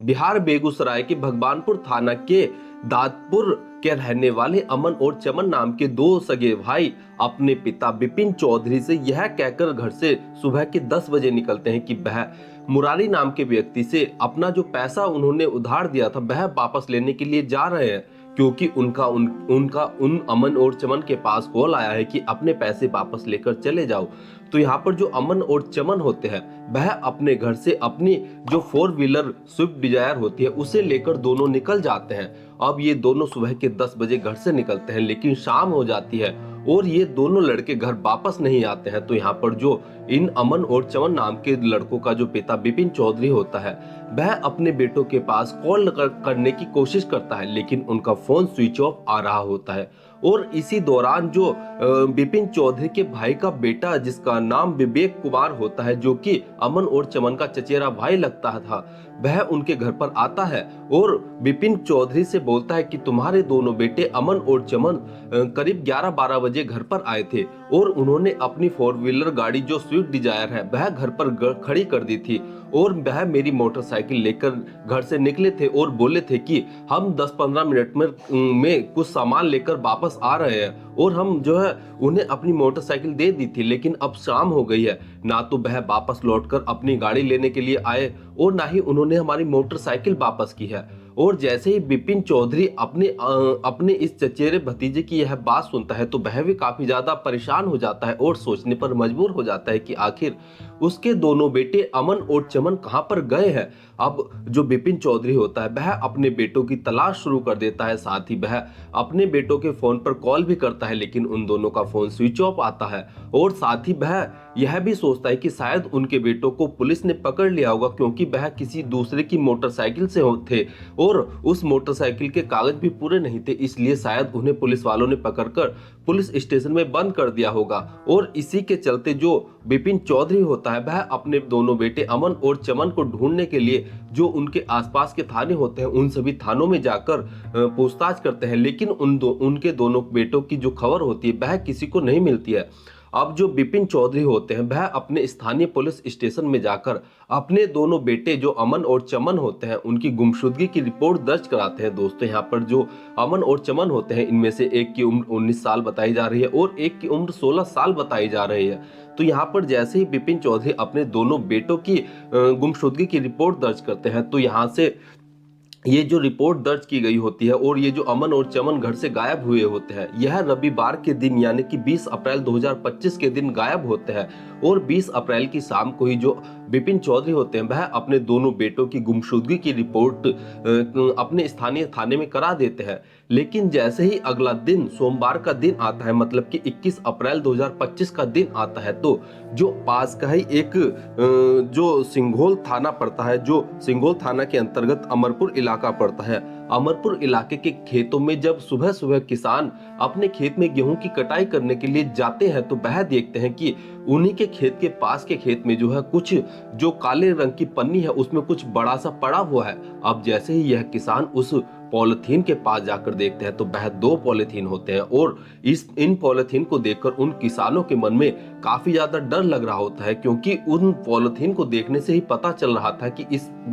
बिहार बेगूसराय के भगवानपुर थाना के दादपुर के रहने वाले अमन और चमन नाम के दो सगे भाई अपने पिता विपिन चौधरी से यह कहकर घर से सुबह के 10 बजे निकलते हैं कि वह मुरारी नाम के व्यक्ति से अपना जो पैसा उन्होंने उधार दिया था वह वापस लेने के लिए जा रहे हैं, क्योंकि उनका उन अमन और चमन के पास कॉल आया है कि अपने पैसे वापस लेकर चले जाओ। तो यहाँ पर जो अमन और चमन होते हैं वह अपने घर से अपनी जो 4 व्हीलर स्विफ्ट डिजायर होती है उसे लेकर दोनों निकल जाते हैं। अब ये दोनों सुबह के 10 बजे घर से निकलते हैं, लेकिन शाम हो जाती है और ये दोनों लड़के घर वापस नहीं आते हैं। तो यहाँ पर जो इन अमन और चमन नाम के लड़कों का जो पिता विपिन चौधरी होता है वह अपने बेटों के पास कॉल करने की कोशिश करता है, लेकिन उनका फोन स्विच ऑफ आ रहा होता है। और इसी दौरान जो विपिन चौधरी के भाई का बेटा जिसका नाम विवेक कुमार होता है, जो कि अमन और चमन का चचेरा भाई लगता था, वह उनके घर पर आता है और विपिन चौधरी से बोलता है कि तुम्हारे दोनों बेटे अमन और चमन करीब 11-12 बजे घर पर आए थे और उन्होंने अपनी 4 व्हीलर गाड़ी जो स्विफ्ट डिजायर है वह घर पर खड़ी कर दी थी और वह मेरी मोटरसाइकिल लेकर घर से निकले थे और बोले थे कि हम 10-15 मिनट में कुछ सामान लेकर वापस आ रहे हैं, और हम जो है उन्हें अपनी मोटरसाइकिल दे दी थी। लेकिन अब शाम हो गई है, ना तो वह वापस लौटकर अपनी गाड़ी लेने के लिए आए और ना ही उन्होंने हमारी मोटरसाइकिल वापस की है। और जैसे ही विपिन चौधरी अपने इस चचेरे भतीजे की यह बात सुनता है तो वह भी काफी ज्यादा परेशान हो जाता है और सोचने पर मजबूर हो जाता है कि आखिर उसके दोनों बेटे अमन और चमन कहां पर गए हैं। अब जो विपिन चौधरी होता है वह अपने बेटों की तलाश शुरू कर देता है, साथ ही वह अपने बेटों के फोन पर कॉल भी करता है, लेकिन उन दोनों का फोन स्विच ऑफ आता है। और साथ ही वह यह भी सोचता है कि शायद उनके बेटों को पुलिस ने पकड़ लिया होगा, क्योंकि वह किसी दूसरे की मोटरसाइकिल से थे और उस मोटरसाइकिल के कागज भी पूरे नहीं थे, इसलिए शायद उन्हें पुलिस वालों ने पकड़कर पुलिस स्टेशन में बंद कर दिया होगा। और इसी के चलते जो विपिन चौधरी होता है वह अपने दोनों बेटे अमन और चमन को ढूंढने के लिए जो उनके आसपास के थाने होते हैं उन सभी थानों में जाकर पूछताछ करते हैं, लेकिन उनके दोनों बेटों की जो खबर होती है वह किसी को नहीं मिलती है। अब जो विपिन चौधरी होते हैं वह अपने स्थानीय पुलिस स्टेशन में जाकर अपने दोनों बेटे जो अमन और चमन होते हैं उनकी गुमशुदगी की रिपोर्ट दर्ज कराते हैं। दोस्तों, यहाँ पर जो अमन और चमन होते हैं इनमें से एक की उम्र 19 साल बताई जा रही है और एक की उम्र 16 साल बताई जा रही है। तो यहाँ पर जैसे ही विपिन चौधरी अपने दोनों बेटों की गुमशुदगी की रिपोर्ट दर्ज करते हैं तो यहाँ से ये जो रिपोर्ट दर्ज की गई होती है और ये जो अमन और चमन घर से गायब हुए होते हैं यह रविवार के दिन यानी कि 20 अप्रैल 2025 के दिन गायब होते हैं। और 20 अप्रैल की शाम को ही जो विपिन चौधरी होते हैं वह अपने दोनों बेटों की गुमशुदगी की रिपोर्ट अपने स्थानीय थाने में करा देते हैं। लेकिन जैसे ही अगला दिन सोमवार का दिन आता है, मतलब कि 21 अप्रैल 2025 का दिन आता है, तो जो पास का ही एक जो सिंघोल थाना पड़ता है, जो सिंघोल थाना के अंतर्गत अमरपुर इलाका पड़ता है, अमरपुर इलाके के खेतों में जब सुबह सुबह किसान अपने खेत में गेहूं की कटाई करने के लिए जाते हैं तो वह देखते हैं कि उन्हीं के खेत के पास के खेत में जो है कुछ जो काले रंग की पन्नी है उसमें कुछ बड़ा सा पड़ा हुआ है। अब जैसे ही यह किसान उस पॉलिथीन के पास जाकर देखते हैं तो वह 2 पॉलिथीन होते हैं और इन पॉलिथीन को देखकर उन किसानों के मन में काफी ज्यादा डर लग रहा होता है, क्योंकि उन पॉलिथीन को देखने से ही पता चल रहा था कि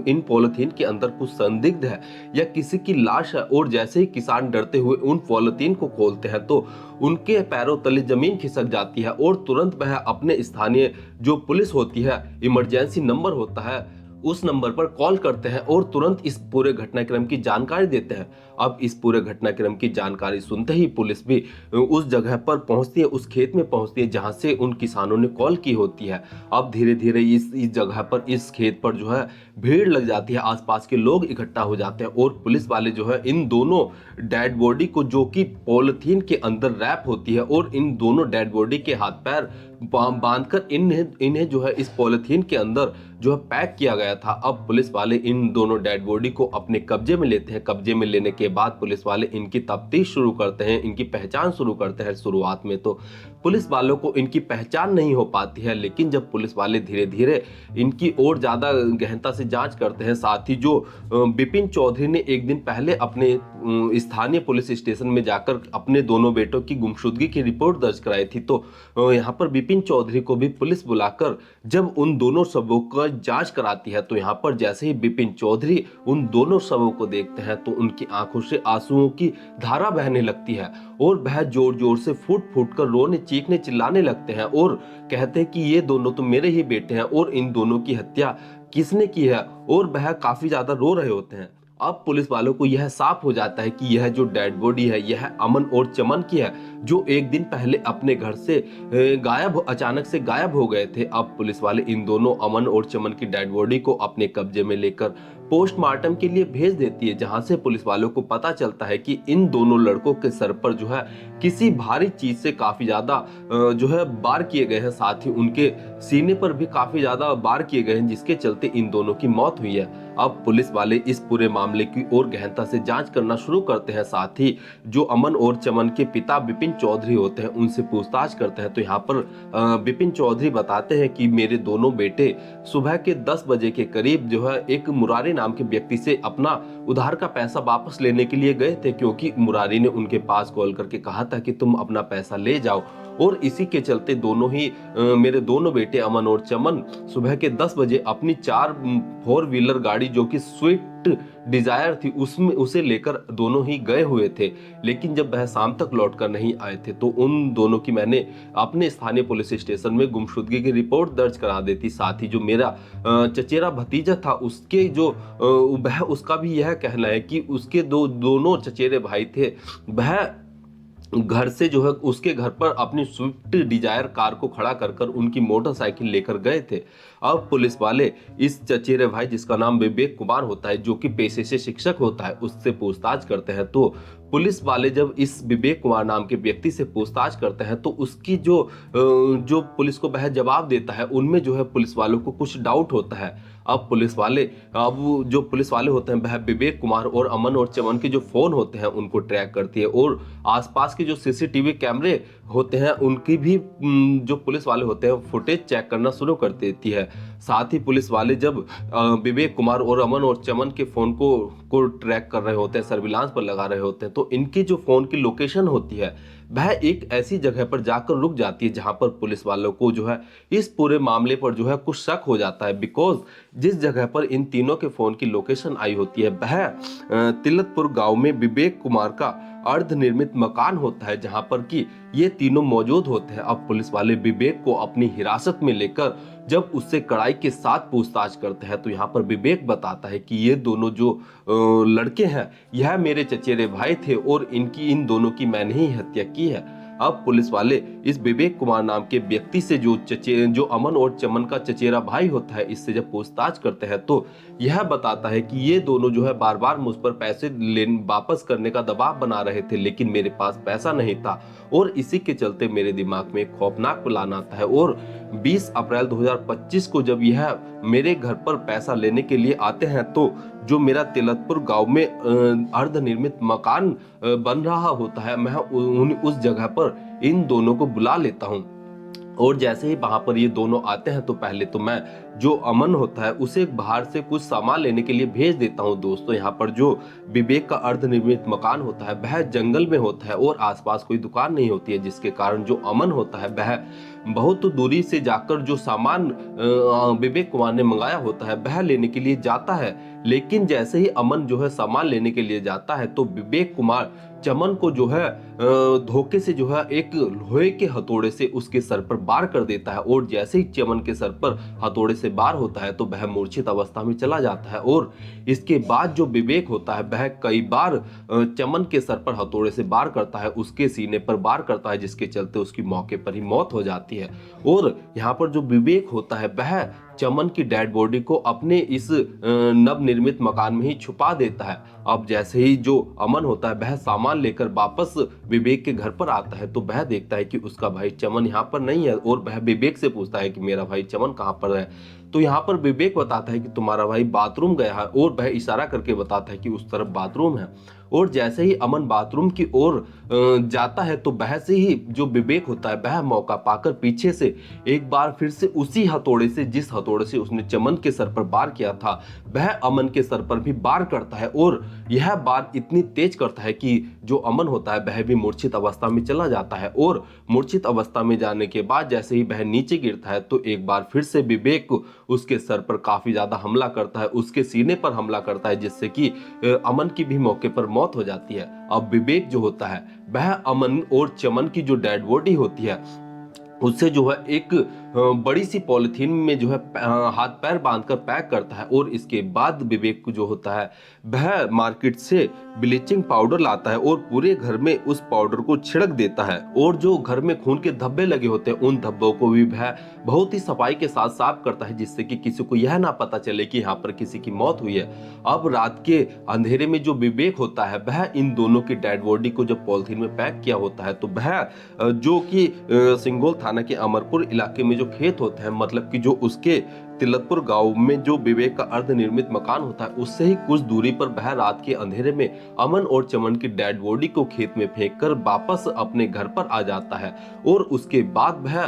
इन पॉलिथीन के अंदर कुछ संदिग्ध है या किसी की लाश है। और जैसे ही किसान डरते हुए उन पॉलिथीन को खोलते हैं तो उनके पैरों तले जमीन खिसक जाती है और तुरंत वह अपने स्थानीय जो पुलिस होती है, इमरजेंसी नंबर होता है, उस नंबर पर कॉल करते हैं और तुरंत इस पूरे घटनाक्रम की जानकारी देते हैं। अब इस पूरे घटनाक्रम की जानकारी सुनते ही पुलिस भी उस जगह पर पहुंचती है, उस खेत में पहुंचती है जहां से उन किसानों ने कॉल की होती है। अब धीरे धीरे इस जगह पर, इस खेत पर जो है भीड़ लग जाती है, आसपास के लोग इकट्ठा हो जाते हैं और पुलिस वाले जो है इन दोनों डेड बॉडी को, जो कि पॉलिथीन के अंदर रैप होती है, और इन दोनों डेड बॉडी के हाथ पैर बांधकर इन्हें जो है इस पॉलिथीन के अंदर जो है पैक किया गया था। अब पुलिस वाले इन दोनों डेड बॉडी को अपने कब्जे में लेते हैं। कब्जे में लेने के बाद पुलिस वाले इनकी तफ्तीश शुरू करते हैं, इनकी पहचान शुरू करते हैं। शुरुआत में तो पुलिस वालों को इनकी पहचान नहीं हो पाती है। लेकिन जब पुलिस वाले धीरे धीरे इनकी और ज़्यादा गहनता से जांच करते हैं, साथ ही जो विपिन चौधरी ने एक दिन पहले अपने स्थानीय पुलिस स्टेशन में जाकर अपने दोनों बेटों की गुमशुदगी की रिपोर्ट दर्ज कराई थी, तो यहाँ पर विपिन चौधरी को भी पुलिस बुलाकर जब उन दोनों शवों का जांच कराती है, तो यहाँ पर जैसे ही विपिन चौधरी उन दोनों शवों को देखते हैं तो उनकी आंखों से आंसुओं की धारा बहने लगती है और वह जोर जोर से फूट फूट कर रोने चीखने चिल्लाने लगते हैं और कहते हैं कि ये दोनों तो मेरे ही बेटे हैं और इन दोनों की हत्या किसने की है, और वह काफी ज्यादा रो रहे होते हैं। अब पुलिस वालों को यह साफ हो जाता है कि यह जो डेड बॉडी है यह अमन और चमन की है, जो एक दिन पहले अपने घर से अचानक से गायब हो गए थे। अब पुलिस वाले इन दोनों अमन और चमन की डेड बॉडी को अपने कब्जे में लेकर पोस्टमार्टम के लिए भेज देती है, जहां से पुलिस वालों को पता चलता है कि इन दोनों लड़कों के सर पर जो है किसी भारी चीज से काफी ज्यादा जो है वार किए गए हैं, साथ ही उनके सीने पर भी काफी ज्यादा वार किए गए हैं, जिसके चलते इन दोनों की मौत हुई है। अब पुलिस वाले इस पूरे मामले की और गहनता से जांच करना शुरू करते हैं, साथ ही जो अमन और चमन के पिता विपिन चौधरी होते हैं उनसे पूछताछ करते हैं। तो यहाँ पर विपिन चौधरी बताते हैं कि मेरे दोनों बेटे सुबह के 10 बजे के करीब जो है एक मुरारी नाम के व्यक्ति से अपना उधार का पैसा वापस लेने के लिए गए थे, क्योंकि मुरारी ने उनके पास कॉल करके कहा था कि तुम अपना पैसा ले जाओ, और इसी के चलते मेरे दोनों बेटे अमन और चमन सुबह के 10 बजे अपनी 4 व्हीलर गाड़ी जो कि स्विफ्ट डिजायर थी उसमें उसे लेकर दोनों ही गए हुए थे। लेकिन जब वह शाम तक लौट कर नहीं आए थे तो उन दोनों की मैंने अपने स्थानीय पुलिस स्टेशन में गुमशुदगी की रिपोर्ट दर्ज करा दी थी। साथ ही जो मेरा चचेरा भतीजा था उसके जो वह उसका भी यह कहना है कि उसके दोनों चचेरे भाई थे, वह घर से जो है उसके घर पर अपनी स्विफ्ट डिजायर कार को खड़ा कर कर उनकी मोटरसाइकिल लेकर गए थे। अब पुलिस वाले इस चचेरे भाई जिसका नाम विवेक कुमार होता है, जो कि पेशे से शिक्षक होता है, उससे पूछताछ करते हैं। तो पुलिस वाले जब इस विवेक कुमार नाम के व्यक्ति से पूछताछ करते हैं तो उसकी जो पुलिस को वह जवाब देता है उनमें जो है पुलिस वालों को कुछ डाउट होता है। अब जो पुलिस वाले होते हैं वह विवेक कुमार और अमन और चमन के जो फोन होते हैं उनको ट्रैक करती है और आसपास के जो सीसीटीवी कैमरे होते हैं उनकी भी जो पुलिस वाले होते हैं फुटेज चेक करना शुरू कर देती है। साथ ही पुलिस वाले जब विवेक कुमार और अमन और चमन के फोन को ट्रैक कर रहे होते हैं, सर्विलांस पर लगा रहे होते हैं, तो इनकी जो फोन की लोकेशन होती है वह एक ऐसी जगह पर जाकर रुक जाती है जहां पर पुलिस वालों को जो है इस पूरे मामले पर जो है कुछ शक हो जाता है। बिकॉज जिस जगह पर इन तीनों के फोन की लोकेशन आई होती है वह तिलतपुर गांव में विवेक कुमार का अर्धनिर्मित मकान होता है, जहां पर कि ये तीनों मौजूद होते हैं। अब पुलिस वाले विवेक को अपनी हिरासत में लेकर जब उससे कड़ाई के साथ पूछताछ करते हैं तो यहाँ पर विवेक बताता है कि ये दोनों जो लड़के हैं यह मेरे चचेरे भाई थे और इन दोनों की मैंने ही हत्या की है। अब पुलिस वाले इस विवेक कुमार नाम के व्यक्ति से जो अमन और चमन का चचेरा भाई होता है इससे जब पूछताछ करते हैं तो यह बताता है कि ये दोनों जो है बार बार मुझ पर पैसे वापस करने का दबाव बना रहे थे, लेकिन मेरे पास पैसा नहीं था और इसी के चलते मेरे दिमाग में एक खौफनाक प्लान आता है। और 20 अप्रैल 2025 को जब यह मेरे घर पर पैसा लेने के लिए आते हैं तो जो मेरा तिलतपुर गांव में अर्धनिर्मित मकान बन रहा होता है, मैं उस जगह पर इन दोनों को बुला लेता हूं। और जैसे ही वहां पर ये दोनों आते हैं तो पहले तो मैं जो अमन होता है उसे बाहर से कुछ सामान लेने के लिए भेज देता हूं। दोस्तों यहाँ पर जो विवेक का अर्धनिर्मित मकान होता है वह जंगल में होता है और आसपास कोई दुकान नहीं होती है, जिसके कारण जो अमन होता है वह बहुत दूरी से जाकर जो सामान विवेक कुमार ने मंगाया होता है वह लेने के लिए जाता है। लेकिन जैसे ही अमन जो है सामान लेने के लिए जाता है तो विवेक कुमार चमन को जो है धोखे से जो है एक लोहे के हथौड़े से उसके सर पर वार कर देता है और जैसे ही चमन के सर पर हथौड़े से वार होता है तो वह मूर्छित अवस्था में चला जाता है। और इसके बाद जो विवेक होता है वह कई बार चमन के सर पर हथौड़े से वार करता है, उसके सीने पर वार करता है, जिसके चलते उसकी मौके पर ही मौत हो जाती है। और यहाँ पर जो विवेक होता है वह चमन की डेड बॉडी को अपने इस नवनिर्मित मकान में ही छुपा देता है। अब जैसे ही जो अमन होता है वह सामान लेकर वापस विवेक के घर पर आता है तो वह देखता है कि उसका भाई चमन यहाँ पर नहीं है और वह विवेक से पूछता है कि मेरा भाई चमन कहाँ पर है। तो यहाँ पर विवेक बताता है कि तुम्हारा भाई बाथरूम गया है और वह इशारा करके बताता है कि उस तरफ बाथरूम है। और जैसे ही अमन बाथरूम की ओर जाता है तो वह से ही जो विवेक होता है वह मौका पाकर पीछे से एक बार फिर से उसी हथौड़े से, जिस हथौड़े से उसने चमन के सर पर वार किया था, वह अमन के सर पर भी वार करता है। और यह वार इतनी तेज करता है कि जो अमन होता है वह भी मूर्छित अवस्था में चला जाता है। और मूर्छित अवस्था में जाने के बाद जैसे ही वह नीचे गिरता है तो एक बार फिर से विवेक उसके सर पर काफी ज्यादा हमला करता है, उसके सीने पर हमला करता है, जिससे कि अमन की भी मौके पर मौत हो जाती है। अब विवेक जो होता है वह अमन और चमन की जो डेड बॉडी होती है उससे जो है एक बड़ी सी पॉलिथीन में जो है हाथ पैर बांधकर पैक करता है। और इसके बाद विवेक को जो होता है वह मार्केट से ब्लीचिंग पाउडर लाता है और पूरे घर में उस पाउडर को छिड़क देता है। और जो घर में खून के धब्बे लगे होते हैं उन धब्बों को भी वह बहुत ही सफाई के साथ साफ करता है, जिससे कि किसी को यह ना पता चले कि यहाँ पर किसी की मौत हुई है। अब रात के अंधेरे में जो विवेक होता है वह इन दोनों की डेड बॉडी को जब पॉलिथीन में पैक किया होता है तो वह जो कि सिंगोल थाना के अमरपुर इलाके में जो खेत होते हैं, मतलब कि जो उसके तिलतपुर गांव में जो विवेक का अर्धनिर्मित मकान होता है उससे ही कुछ दूरी पर वह रात के अंधेरे में अमन और चमन की डेड बॉडी को खेत में फेंककर वापस अपने घर पर आ जाता है। और उसके बाद वह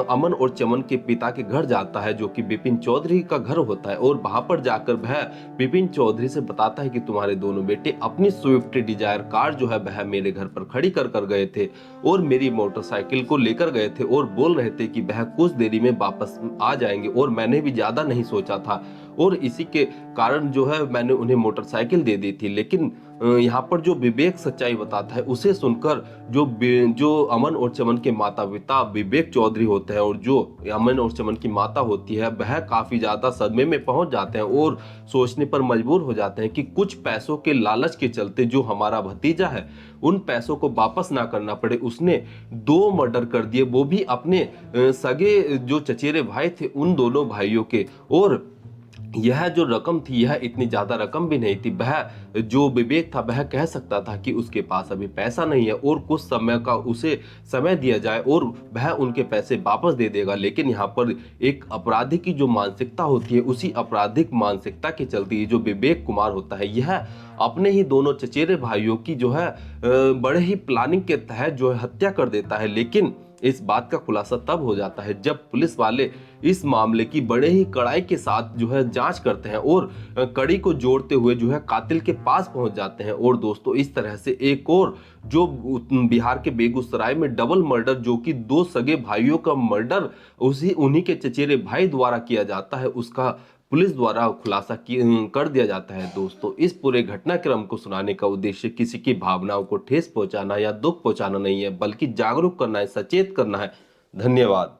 अमन और चमन के पिता के घर जाता है जो कि विपिन चौधरी का घर होता है। और वहां पर जाकर वह विपिन चौधरी से बताता है कि तुम्हारे दोनों बेटे अपनी स्विफ्ट डिजायर कार जो है वह मेरे घर पर खड़ी कर गए थे और मेरी मोटरसाइकिल को लेकर गए थे और बोल रहे थे कि वह कुछ देरी में वापस आ जाएंगे। और मैंने भी ज्यादा नहीं सोचा था और इसी के कारण जो है मैंने उन्हें मोटरसाइकिल दे दी थी। लेकिन यहाँ पर जो विवेक सच्चाई बताता है उसे सुनकर जो अमन और चमन के माता पिता विवेक चौधरी होते हैं और जो अमन और चमन की माता होती है वह काफी ज्यादा सदमे में पहुंच जाते हैं और सोचने पर मजबूर हो जाते हैं कि कुछ पैसों के लालच के चलते जो हमारा भतीजा है उन पैसों को वापस ना करना पड़े, उसने 2 मर्डर कर दिए, वो भी अपने सगे जो चचेरे भाई थे उन दोनों भाइयों के। और यह जो रकम थी यह इतनी ज्यादा रकम भी नहीं थी। वह जो विवेक था वह कह सकता था कि उसके पास अभी पैसा नहीं है और कुछ समय का उसे समय दिया जाए और वह उनके पैसे वापस दे देगा। लेकिन यहाँ पर एक अपराधी की जो मानसिकता होती है उसी आपराधिक मानसिकता के चलते जो विवेक कुमार होता है यह अपने ही दोनों चचेरे भाइयों की जो है बड़े ही प्लानिंग के तहत जो है हत्या कर देता है। लेकिन इस बात का खुलासा तब हो जाता है जब पुलिस वाले इस मामले की बड़े ही कड़ाई के साथ जो है जांच करते हैं और कड़ी को जोड़ते हुए जो है कातिल के पास पहुंच जाते हैं। और दोस्तों इस तरह से एक और जो बिहार के बेगूसराय में डबल मर्डर जो कि 2 सगे भाइयों का मर्डर उन्हीं के चचेरे भाई द्वारा किया जाता है उसका पुलिस द्वारा खुलासा कर दिया जाता है। दोस्तों इस पूरे घटनाक्रम को सुनाने का उद्देश्य किसी की भावनाओं को ठेस पहुंचाना या दुख पहुंचाना नहीं है बल्कि जागरूक करना है, सचेत करना है। धन्यवाद।